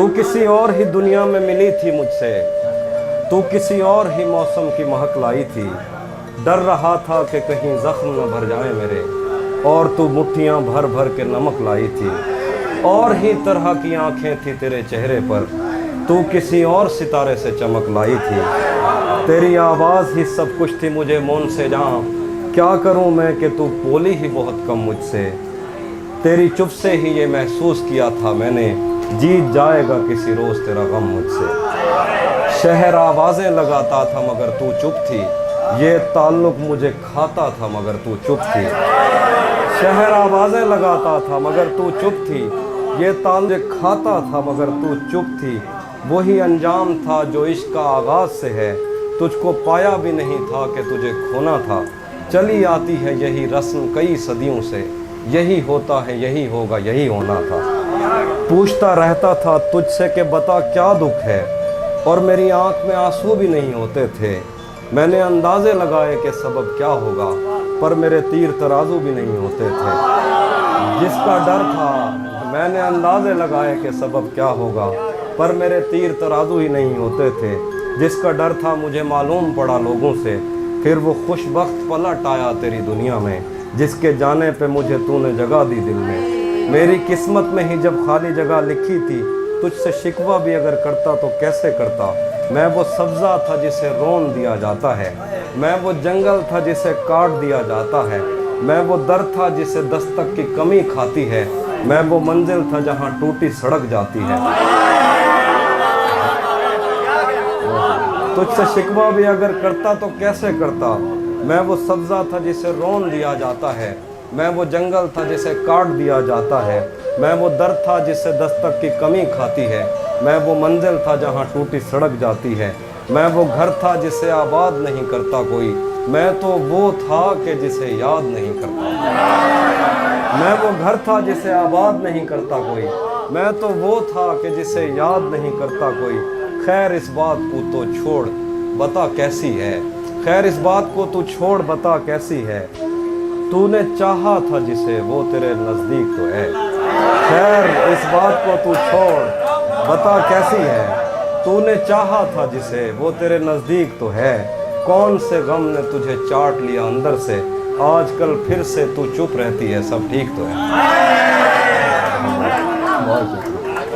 तू किसी और ही दुनिया में मिली थी मुझसे, तू किसी और ही मौसम की महक लाई थी। डर रहा था कि कहीं जख्म न भर जाए मेरे, और तू मुट्ठियाँ भर भर के नमक लाई थी। और ही तरह की आंखें थी तेरे चेहरे पर, तू किसी और सितारे से चमक लाई थी। तेरी आवाज़ ही सब कुछ थी मुझे मौन से जहाँ, क्या करूँ मैं कि तू बोली ही बहुत कम मुझसे। तेरी चुप से ही ये महसूस किया था मैंने, जीत जाएगा किसी रोज़ तेरा गम मुझसे। शहर आवाज़ें लगाता था मगर तू चुप थी, ये ताल्लुक़ मुझे खाता था मगर तू चुप थी। शहर आवाज़ें लगाता था मगर तू चुप थी, ये ताल्लुक़ खाता था मगर तू चुप थी। वही अंजाम था जो इश्क का आगाज़ से है, तुझको पाया भी नहीं था कि तुझे खोना था। चली आती है यही रस्म कई सदियों से, यही होता है यही होगा यही होना था। पूछता रहता था तुझसे कि बता क्या दुख है, और मेरी आंख में आंसू भी नहीं होते थे। मैंने अंदाज़े लगाए कि सबब क्या होगा, पर मेरे तीर तराजू भी नहीं होते थे। जिसका डर था मैंने अंदाज़े लगाए कि सबब क्या होगा, पर मेरे तीर तराजू ही नहीं होते थे। जिसका डर था मुझे मालूम पड़ा लोगों से, फिर वो खुशबख्त पलट आया तेरी दुनिया में, जिसके जाने पे मुझे तूने जगह दी दिल में। मेरी किस्मत में ही जब खाली जगह लिखी थी, तुझसे शिकवा भी अगर करता तो कैसे करता। मैं वो सब्ज़ा था जिसे रोन दिया जाता है, मैं वो जंगल था जिसे काट दिया जाता है, मैं वो दर था जिसे दस्तक की कमी खाती है, मैं वो मंजिल था जहाँ टूटी सड़क जाती है। तुझसे शिकवा भी अगर करता तो कैसे करता। मैं वो सब्ज़ा था जिसे रोन दिया जाता है, मैं वो जंगल था जिसे काट दिया जाता है, मैं वो दर था जिसे दस्तक की कमी खाती है, मैं वो मंजिल था जहाँ टूटी सड़क जाती है, मैं वो घर था जिसे आबाद नहीं करता कोई, मैं तो वो था कि जिसे याद नहीं करता। मैं वो घर था जिसे आबाद नहीं करता कोई, मैं तो वो था कि जिसे याद नहीं करता कोई। खैर इस बात को तो छोड़ बता कैसी है, खैर इस बात को तू छोड़ बता कैसी है। तूने चाहा था जिसे वो तेरे नज़दीक तो है, खैर इस बात को तू छोड़ बता कैसी है। तूने चाहा था जिसे वो तेरे नज़दीक तो है, कौन से गम ने तुझे चाट लिया अंदर से। आजकल फिर से तू चुप रहती है सब ठीक तो है।